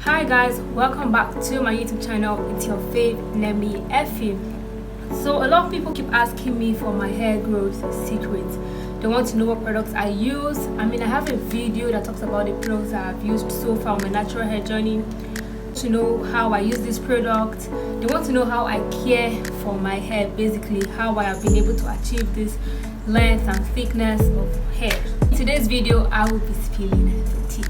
Hi guys, welcome back to my YouTube channel. It's your fave Nemi Effy. So a lot of people keep asking me for my hair growth secrets. They want to know what products I use. I have a video that talks about the products that I've used so far on my natural hair journey. To know how I use this product. They want to know how I care for my hair, basically how I have been able to achieve this length and thickness of hair. In today's video, I will be spilling the tea.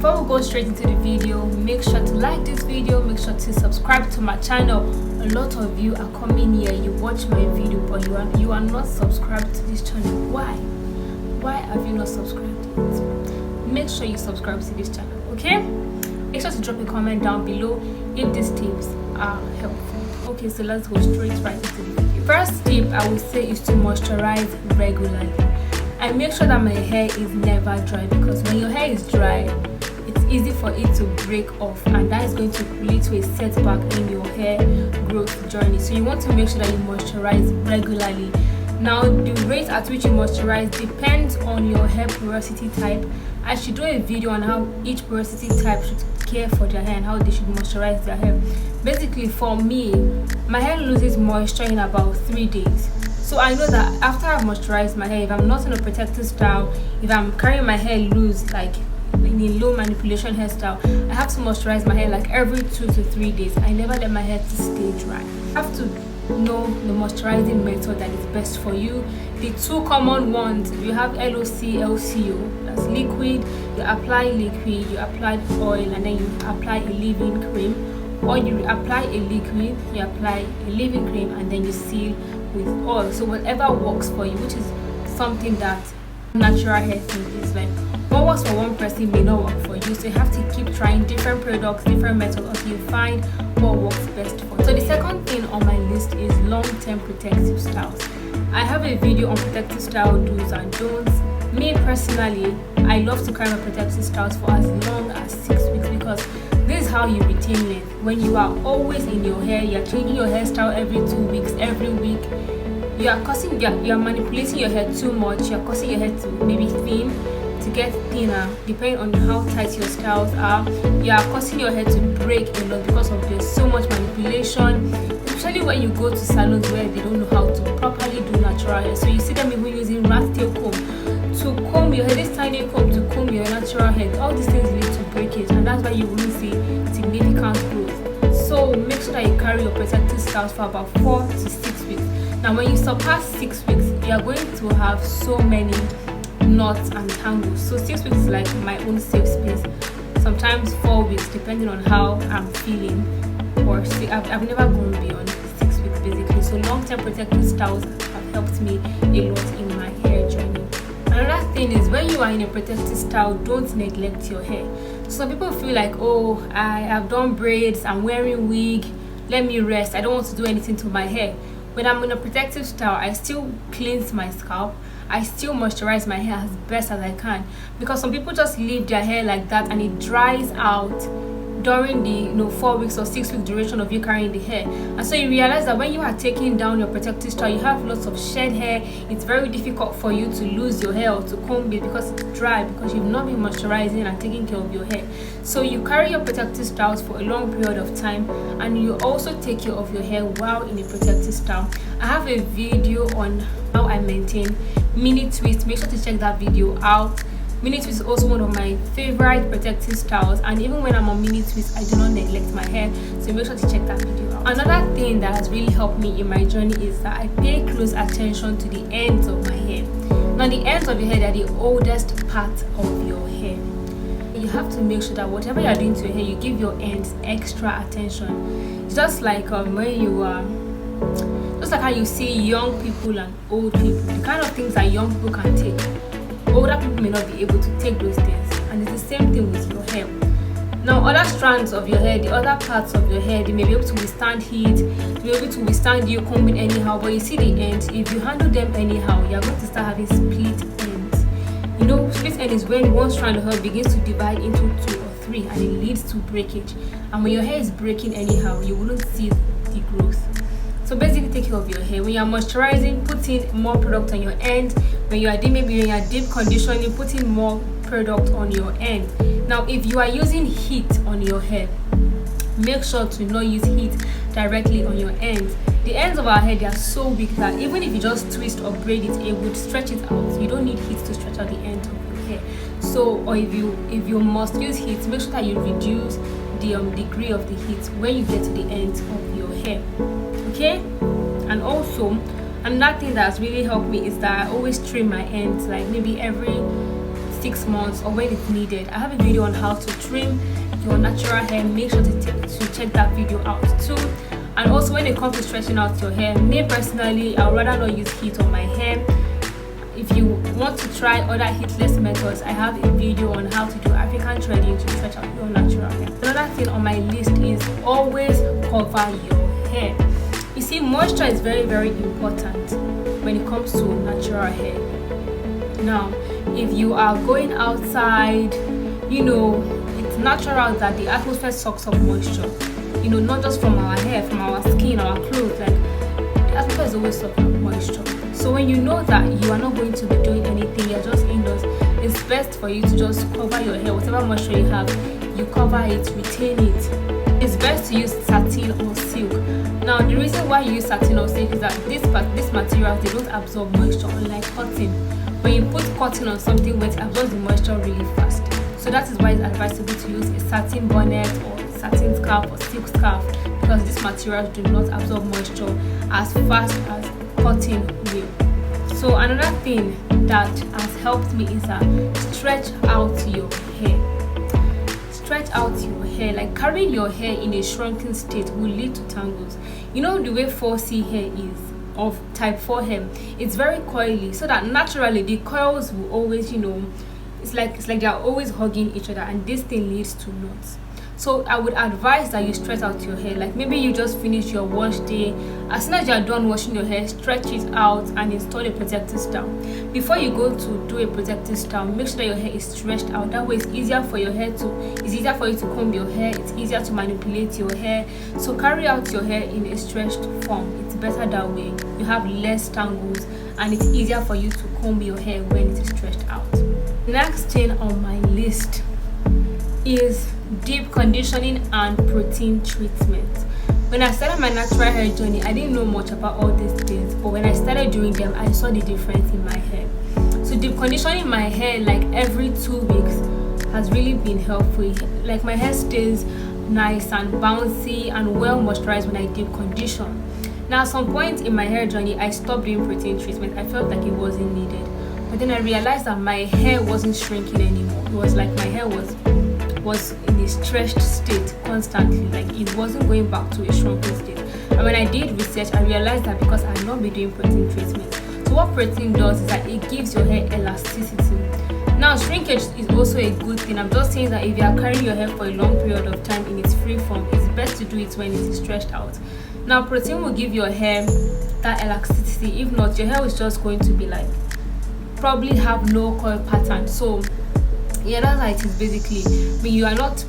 Before we go straight into the video, make sure to like this video, make sure to subscribe to my channel. A lot of you are coming here, you watch my video, but you are not subscribed to this channel. Why have you not subscribed yet? Make sure you subscribe to this channel, okay? Make sure to drop a comment down below if these tips are helpful. Okay, so let's go straight right into the video. First tip I would say is to moisturize regularly. I make sure that my hair is never dry, because when your hair is dry, it's easy for it to break off, and that is going to lead to a setback in your hair growth journey. So you want to make sure that you moisturize regularly. Now, the rate at which you moisturize depends on your hair porosity type. I should do a video on how each porosity type should care for their hair and how they should moisturize their hair. Basically, for me, my hair loses moisture in about 3 days. So I know that after I've moisturized my hair, if I'm not in a protective style, if I'm carrying my hair loose, like in a low manipulation hairstyle, I have to moisturize my hair like every 2 to 3 days. I never let my hair to stay dry. I have to know the moisturizing method that is best for you. The two common ones, you have LOC, LCO, that's liquid. You apply liquid, you apply oil, and then you apply a leave-in cream, or you apply a liquid, you apply a leave-in cream, and then you seal with oil. So whatever works for you, which is something that natural hair thing is like, what works for one person may not work for you. So you have to keep trying different products, different methods until you find what works best for you. So the second thing on my list is long-term protective styles. I have a video on protective style do's and don'ts. Me personally, I love to carry my protective styles for as long as 6 weeks, because this is how you retain length. When you are always in your hair, you're changing your hairstyle every 2 weeks, every week, you are manipulating your hair too much. You're causing your hair to maybe thin, to get thinner, depending on how tight your styles are. You are causing your hair to break a lot because of there's so much manipulation, especially when you go to salons where they don't know how to properly do natural hair. So you see them even using rat tail comb to comb your hair, this tiny comb to comb your natural hair. All these things lead to breakage, and that's why you won't see significant growth. So make sure that you carry your protective styles for about 4 to 6 weeks. Now when you surpass 6 weeks, you are going to have so many knots and tangles. So 6 weeks is like my own safe space. Sometimes 4 weeks, depending on how I'm feeling. Or see, I've never gone beyond 6 weeks basically. So long-term protective styles have helped me a lot in my hair journey. Another thing is, when you are in a protective style, don't neglect your hair. Some people feel like, oh, I have done braids, I'm wearing wig, let me rest, I don't want to do anything to my hair. When I'm in a protective style, I still cleanse my scalp, I still moisturize my hair as best as I can, because some people just leave their hair like that and it dries out during the 4 weeks or 6 week duration of you carrying the hair. And so you realize that when you are taking down your protective style, you have lots of shed hair. It's very difficult for you to lose your hair or to comb it because it's dry, because you've not been moisturizing and taking care of your hair. So you carry your protective styles for a long period of time, and you also take care of your hair while in a protective style. I have a video on how I maintain mini twist. Make sure to check that video out. Mini twist is also one of my favorite protective styles, and even when I'm on mini twist, I do not neglect my hair. So make sure to check that video out. Another thing that has really helped me in my journey is that I pay close attention to the ends of my hair. Now the ends of your hair are the oldest part of your hair. You have to make sure that whatever you are doing to your hair, you give your ends extra attention. It's just like when you just like how you see young people and old people, the kind of things that young people can take, older people may not be able to take those things. And it's the same thing with your hair. Now other strands of your hair, the other parts of your hair, they may be able to withstand heat, they may be able to withstand you combing anyhow, but you see the ends, if you handle them anyhow, you're going to start having split ends. Split end is when one strand of hair begins to divide into 2 or 3, and it leads to breakage. And when your hair is breaking anyhow, you wouldn't see the growth. So basically, take care of your hair. When you're moisturizing, put in more product on your end. when you are deep conditioning, putting more product on your end. Now if you are using heat on your hair, make sure to not use heat directly on your ends. The ends of our hair, they are so weak that even if you just twist or braid it would stretch it out. You don't need heat to stretch out the end of your hair. So, or if you must use heat, make sure that you reduce the degree of the heat when you get to the ends of your hair. Okay? And also another thing that has really helped me is that I always trim my ends, like maybe every 6 months or when it's needed. I have a video on how to trim your natural hair. Make sure to check that video out too. And also when it comes to stretching out your hair, me personally, I would rather not use heat on my hair. If you want to try other heatless methods, I have a video on how to do African threading to stretch out your natural hair. Another thing on my list is always cover your hair. You see, moisture is very, very important when it comes to natural hair. Now, if you are going outside, it's natural that the atmosphere sucks up moisture. Not just from our hair, from our skin, our clothes. Like, the atmosphere is always sucking up moisture. So when you know that you are not going to be doing anything, you're just indoors, it's best for you to just cover your hair. Whatever moisture you have, you cover it, retain it. It's best to use satin or silk. Now, the reason why you use satin or silk is that these materials, they don't absorb moisture, unlike cotton. When you put cotton on something wet, it absorbs the moisture really fast. So that is why it's advisable to use a satin bonnet or satin scarf or silk scarf, because these materials do not absorb moisture as fast as cotton will. So another thing that has helped me is that stretch out your hair. Stretch out your hair. Like, carrying your hair in a shrunken state will lead to tangles. The way 4C hair is, of type 4 hair, it's very coily, so that naturally the coils will always, it's like they are always hugging each other, and this thing leads to knots. So I would advise that you stretch out your hair. Like, maybe you just finished your wash day. As soon as you are done washing your hair, stretch it out and install a protective style. Before you go to do a protective style, make sure that your hair is stretched out. That way it's easier for you to comb your hair. It's easier to manipulate your hair. So carry out your hair in a stretched form. It's better that way. You have less tangles and it's easier for you to comb your hair when it is stretched out. Next thing on my list is deep conditioning and protein treatment. When I started my natural hair journey, I didn't know much about all these things, but when I started doing them, I saw the difference in my hair. So deep conditioning my hair like every 2 weeks has really been helpful. Like, my hair stays nice and bouncy and well moisturized when I deep condition. Now, at some point in my hair journey, I stopped doing protein treatment. I felt like it wasn't needed, but then I realized that my hair wasn't shrinking anymore. It was like my hair was in a stretched state constantly, like it wasn't going back to a shrunken state. And when I did research, I realized that because I've not been doing protein treatment. So what protein does is that it gives your hair elasticity. Now, shrinkage is also a good thing. I'm just saying that if you are carrying your hair for a long period of time in its free form, it's best to do it when it is stretched out. Now, protein will give your hair that elasticity. If not, your hair is just going to be like, probably have no coil pattern. So yeah, that's how it is basically. When you are not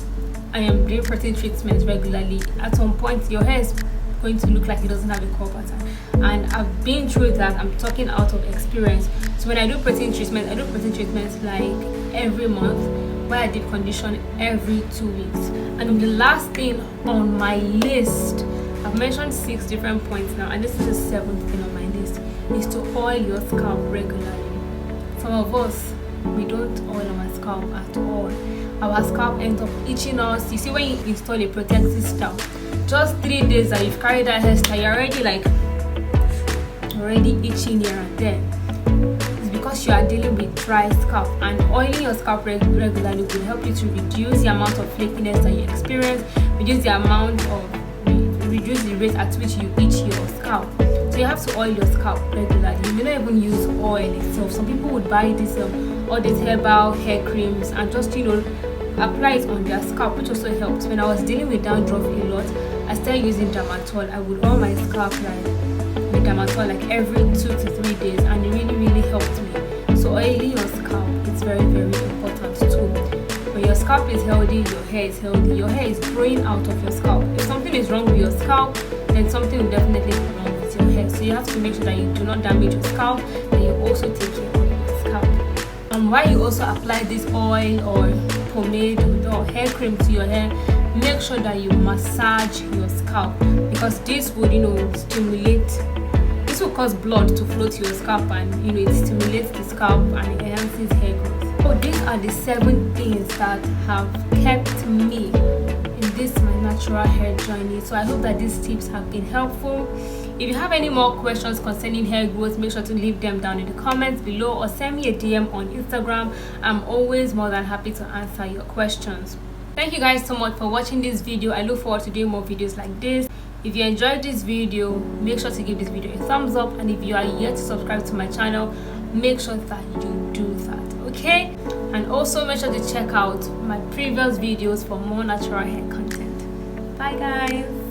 doing protein treatments regularly, at some point your hair is going to look like it doesn't have a curl pattern. And I've been through that. I'm talking out of experience. So when I do protein treatment, I do protein treatments like every month, where I deep condition every 2 weeks. And the last thing on my list, I've mentioned 6 different points now, and this is the 7th thing on my list, is to oil your scalp regularly. Some of us, we don't oil our scalp at all. Our scalp ends up itching us. You see, when you install a protective style, just 3 days that you've carried that hairstyle, you're already itching here and there. It's because you are dealing with dry scalp, and oiling your scalp regularly will help you to reduce the amount of flakiness that you experience, reduce the rate at which you itch your scalp. So you have to oil your scalp regularly. You may not even use oil itself. Some people would buy this all these herbal hair creams and just apply it on their scalp, which also helps. When I was dealing with dandruff a lot, I started using Dermatol. I would oil my scalp with Dermatol like every 2 to 3 days, and it really helped me. So oiling your scalp is very important too. When your scalp is healthy, your hair is healthy. Your hair is growing out of your scalp. If something is wrong with your scalp, then something will definitely be wrong with your hair. So you have to make sure that you do not damage your scalp, and you also take care of it. And while you also apply this oil or pomade or hair cream to your hair, make sure that you massage your scalp, because this would stimulate, this will cause blood to flow to your scalp, and it stimulates the scalp and enhances hair growth. So these are the 7 things that have kept me in this my natural hair journey. So I hope that these tips have been helpful. If you have any more questions concerning hair growth, make sure to leave them down in the comments below or send me a DM on Instagram. I'm always more than happy to answer your questions. Thank you guys so much for watching this video. I look forward to doing more videos like this. If you enjoyed this video, make sure to give this video a thumbs up, and if you are yet to subscribe to my channel, make sure that you do that, okay? And also make sure to check out my previous videos for more natural hair content. Bye guys.